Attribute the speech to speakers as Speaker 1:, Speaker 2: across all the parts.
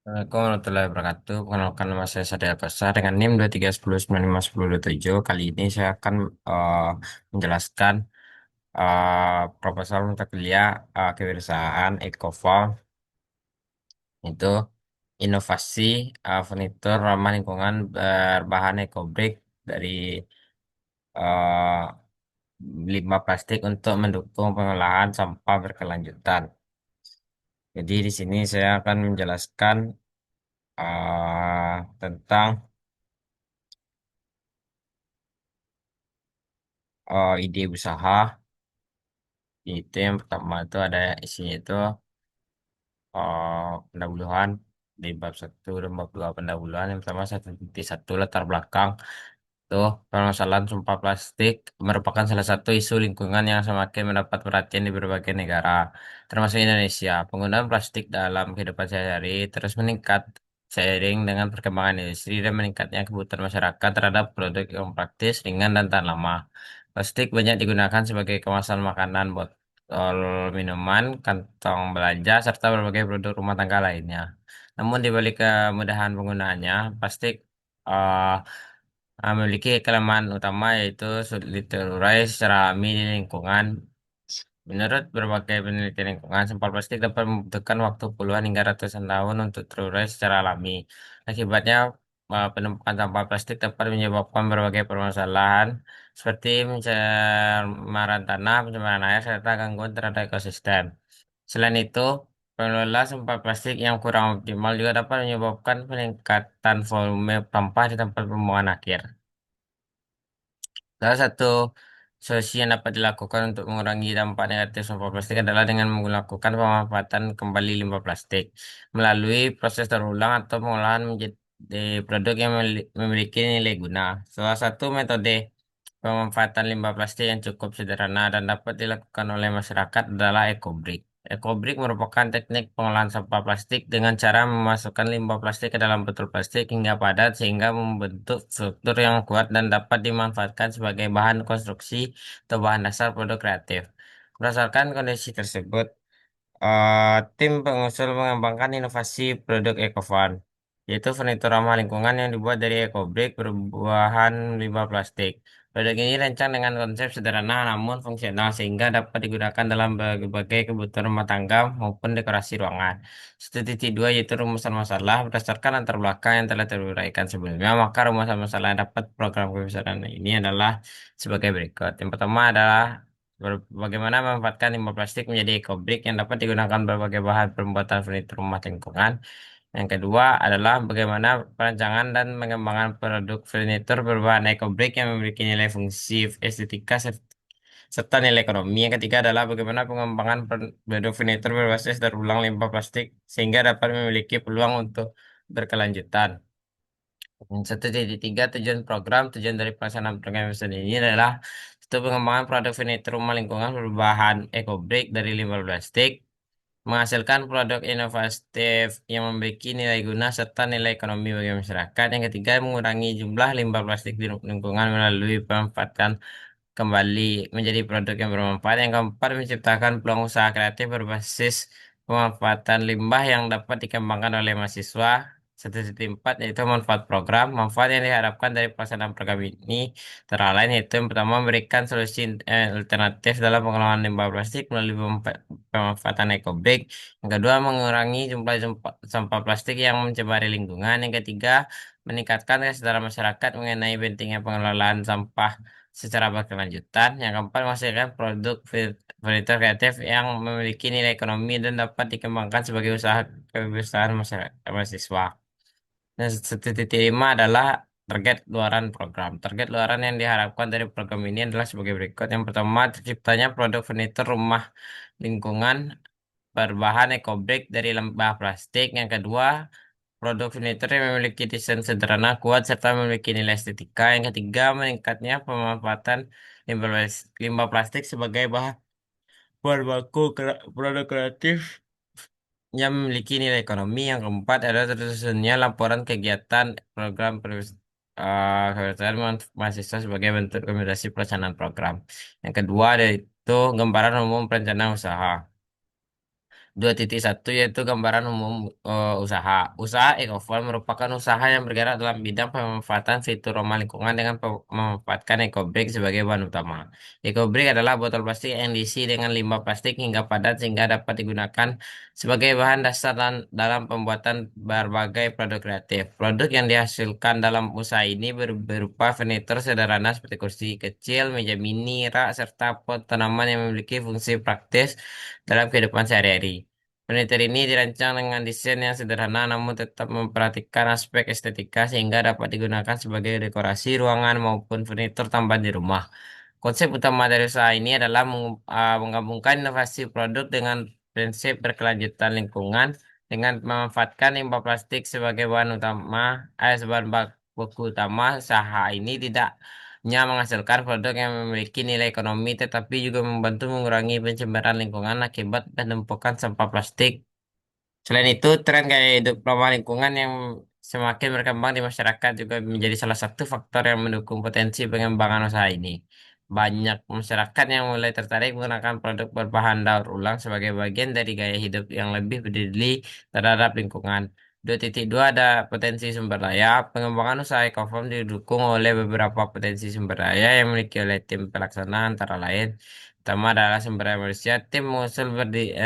Speaker 1: Assalamualaikum warahmatullahi wabarakatuh. Perkenalkan nama saya Sadil Kosa dengan NIM 2310951027. Kali ini saya akan eh, menjelaskan proposal mata kuliah kewirausahaan Ecoval itu inovasi furnitur ramah lingkungan berbahan ecobrick dari eh, limbah plastik untuk mendukung pengolahan sampah berkelanjutan. Jadi di sini saya akan menjelaskan tentang ide usaha. Itu yang pertama itu ada isinya itu pendahuluan di bab satu dan bab dua pendahuluan. Yang pertama 1.1 latar belakang. Tuh, permasalahan sampah plastik merupakan salah satu isu lingkungan yang semakin mendapat perhatian di berbagai negara, termasuk Indonesia. Penggunaan plastik dalam kehidupan sehari-hari terus meningkat seiring dengan perkembangan industri dan meningkatnya kebutuhan masyarakat terhadap produk yang praktis, ringan, dan tahan lama. Plastik banyak digunakan sebagai kemasan makanan, botol minuman, kantong belanja, serta berbagai produk rumah tangga lainnya. Namun di balik kemudahan penggunaannya, plastik eh, memiliki kelemahan utama yaitu sulit terurai secara alami di lingkungan. Menurut berbagai penelitian lingkungan, sampah plastik dapat membutuhkan waktu puluhan hingga ratusan tahun untuk terurai secara alami. Akibatnya, penumpukan sampah plastik dapat menyebabkan berbagai permasalahan seperti pencemaran tanah, pencemaran air, serta gangguan terhadap ekosistem. Selain itu, pengelola sampah plastik yang kurang optimal juga dapat menyebabkan peningkatan volume sampah di tempat pembuangan akhir. Salah satu solusi yang dapat dilakukan untuk mengurangi dampak negatif sampah plastik adalah dengan melakukan pemanfaatan kembali limbah plastik melalui proses terulang atau pengolahan menjadi produk yang memiliki nilai guna. Salah satu metode pemanfaatan limbah plastik yang cukup sederhana dan dapat dilakukan oleh masyarakat adalah EcoBrick. EcoBrick merupakan teknik pengolahan sampah plastik dengan cara memasukkan limbah plastik ke dalam botol plastik hingga padat sehingga membentuk struktur yang kuat dan dapat dimanfaatkan sebagai bahan konstruksi atau bahan dasar produk kreatif. Berdasarkan kondisi tersebut, tim pengusul mengembangkan inovasi produk EcoFan, yaitu furnitur ramah lingkungan yang dibuat dari EcoBrick berbahan limbah plastik. Produk ini rancang dengan konsep sederhana namun fungsional sehingga dapat digunakan dalam berbagai kebutuhan rumah tangga maupun dekorasi ruangan. 1.2 yaitu rumusan masalah berdasarkan latar belakang yang telah teruraikan sebelumnya, maka rumusan masalah yang dapat program kebesaran ini adalah sebagai berikut. Yang pertama adalah bagaimana memanfaatkan limbah plastik menjadi ekobrik yang dapat digunakan berbagai bahan pembuatan furnitur rumah lingkungan. Yang kedua adalah bagaimana perancangan dan pengembangan produk furnitur berbahan ekobrik yang memiliki nilai fungsi estetika serta nilai ekonomi. Yang ketiga adalah bagaimana pengembangan produk furnitur berbasis terulang limbah plastik sehingga dapat memiliki peluang untuk berkelanjutan. 1.3 tujuan program, tujuan dari pelaksanaan program episode ini adalah itu pengembangan produk furnitur rumah lingkungan berbahan eco-brick dari limbah plastik, menghasilkan produk inovatif yang memiliki nilai guna serta nilai ekonomi bagi masyarakat. Yang ketiga, mengurangi jumlah limbah plastik di lingkungan melalui pemanfaatan kembali menjadi produk yang bermanfaat. Yang keempat, menciptakan peluang usaha kreatif berbasis pemanfaatan limbah yang dapat dikembangkan oleh mahasiswa. 1.4 yaitu manfaat program. Manfaat yang diharapkan dari pelaksanaan program ini antara lain yaitu yang pertama memberikan solusi alternatif dalam pengelolaan limbah plastik melalui pemanfaatan eco-brick. Yang kedua, mengurangi jumlah sampah plastik yang mencemari lingkungan. Yang ketiga, meningkatkan kesadaran masyarakat mengenai pentingnya pengelolaan sampah secara berkelanjutan. Yang keempat, menghasilkan produk furnitur kreatif yang memiliki nilai ekonomi dan dapat dikembangkan sebagai usaha kewirausahaan masyarakat mahasiswa. Dan 1.5 adalah target luaran program. Target luaran yang diharapkan dari program ini adalah sebagai berikut. Yang pertama, terciptanya produk furnitur rumah lingkungan berbahan ecobrick dari limbah plastik. Yang kedua, produk furnitur yang memiliki desain sederhana, kuat, serta memiliki nilai estetika. Yang ketiga, meningkatnya pemanfaatan limbah plastik sebagai bahan baku produk kreatif yang memiliki nilai ekonomi. Yang keempat adalah tersusunnya laporan kegiatan program kegiatan mahasiswa sebagai bentuk rekomendasi pelaksanaan program. Yang kedua ada itu gambaran umum perencanaan usaha. 2.1 yaitu gambaran umum usaha. Usaha eco-farm merupakan usaha yang bergerak dalam bidang pemanfaatan fitur ramah lingkungan dengan memanfaatkan eco-brick sebagai bahan utama. Eco-brick adalah botol plastik yang diisi dengan limbah plastik hingga padat sehingga dapat digunakan sebagai bahan dasar dalam pembuatan berbagai produk kreatif. Produk yang dihasilkan dalam usaha ini berupa furnitur sederhana seperti kursi kecil, meja mini, rak, serta pot tanaman yang memiliki fungsi praktis dalam kehidupan sehari-hari. Furnitur ini dirancang dengan desain yang sederhana namun tetap memperhatikan aspek estetika sehingga dapat digunakan sebagai dekorasi ruangan maupun furnitur tambahan di rumah. Konsep utama dari usaha ini adalah menggabungkan inovasi produk dengan prinsip berkelanjutan lingkungan dengan memanfaatkan limbah plastik sebagai bahan utama, sebagai baku utama. Usaha ini tidak hanya menghasilkan produk yang memiliki nilai ekonomi, tetapi juga membantu mengurangi pencemaran lingkungan akibat penumpukan sampah plastik. Selain itu, tren gaya hidup ramah lingkungan yang semakin berkembang di masyarakat juga menjadi salah satu faktor yang mendukung potensi pengembangan usaha ini. Banyak masyarakat yang mulai tertarik menggunakan produk berbahan daur ulang sebagai bagian dari gaya hidup yang lebih peduli terhadap lingkungan. 2.2 ada potensi sumber daya. Pengembangan usaha Ecofarm didukung oleh beberapa potensi sumber daya yang dimiliki oleh tim pelaksana antara lain. Pertama adalah sumber daya manusia. Tim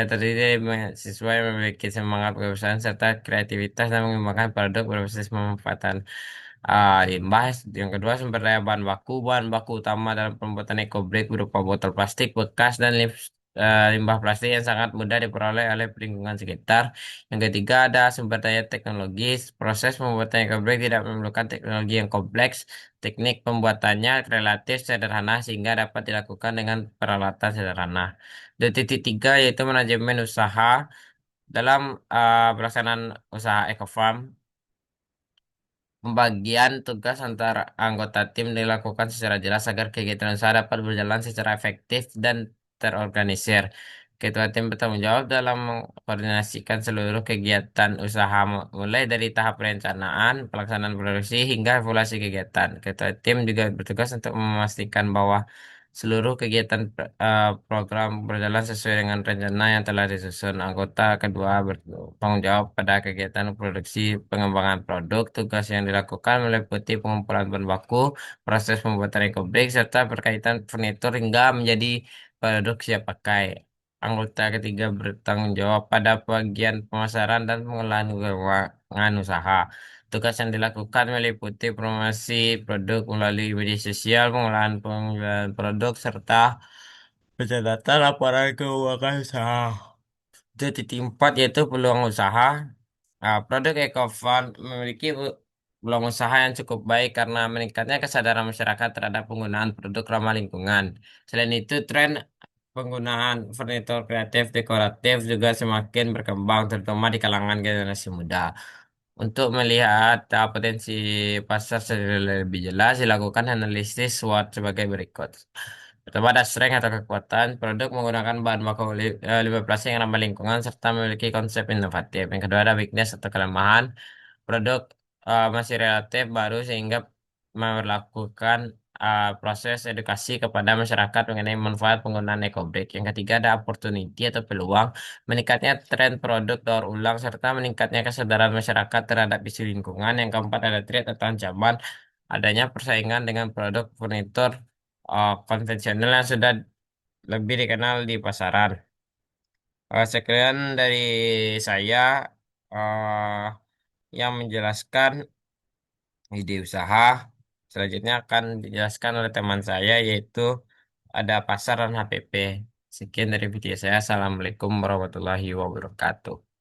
Speaker 1: terdiri dari mahasiswa yang memiliki semangat kewirausahaan serta kreativitas dan mengembangkan produk berbasis pemanfaatan limbah. Yang kedua, sumber daya bahan baku. Bahan baku utama dalam pembuatan eco-brick berupa botol plastik bekas dan limbah plastik yang sangat mudah diperoleh oleh lingkungan sekitar. Yang ketiga, ada sumber daya teknologis. Proses pembuatan eco-brick tidak memerlukan teknologi yang kompleks. Teknik pembuatannya relatif sederhana sehingga dapat dilakukan dengan peralatan sederhana. 2.3 yaitu manajemen usaha. Dalam pelaksanaan usaha eco-farm, pembagian tugas antara anggota tim dilakukan secara jelas agar kegiatan usaha dapat berjalan secara efektif dan terorganisir. Ketua tim bertanggung jawab dalam mengkoordinasikan seluruh kegiatan usaha mulai dari tahap perencanaan, pelaksanaan produksi hingga evaluasi kegiatan. Ketua tim juga bertugas untuk memastikan bahwa seluruh kegiatan program berjalan sesuai dengan rencana yang telah disusun. Anggota kedua bertanggung jawab pada kegiatan produksi pengembangan produk. Tugas yang dilakukan meliputi pengumpulan bahan baku, proses pembuatan eco-brick, serta berkaitan furnitur hingga menjadi produk siap pakai. Anggota ketiga bertanggung jawab pada bagian pemasaran dan pengolahan keuangan usaha. Tugas yang dilakukan meliputi promosi produk melalui media sosial, pengolahan produk, serta pencatatan laporan keuangan usaha. 2.4 yaitu peluang usaha. Produk EcoFund memiliki peluang usaha yang cukup baik karena meningkatnya kesadaran masyarakat terhadap penggunaan produk ramah lingkungan. Selain itu, tren penggunaan furnitur kreatif dekoratif juga semakin berkembang, terutama di kalangan generasi muda. Untuk melihat potensi pasar secara lebih jelas, dilakukan analisis SWOT sebagai berikut. Pertama ada strength atau kekuatan, produk menggunakan bahan baku limbah plastik yang ramah lingkungan serta memiliki konsep inovatif. Yang kedua ada weakness atau kelemahan, produk masih relatif baru sehingga melakukan proses edukasi kepada masyarakat mengenai manfaat penggunaan eco-brick. Yang ketiga ada opportunity atau peluang, meningkatnya tren produk daur ulang serta meningkatnya kesadaran masyarakat terhadap isu lingkungan. Yang keempat ada threat atau ancaman, adanya persaingan dengan produk furnitur konvensional yang sudah lebih dikenal di pasaran. Sekian dari saya eh, yang menjelaskan ide usaha. Selanjutnya akan dijelaskan oleh teman saya yaitu ada pasar dan HPP. Sekian dari video saya. Assalamualaikum warahmatullahi wabarakatuh.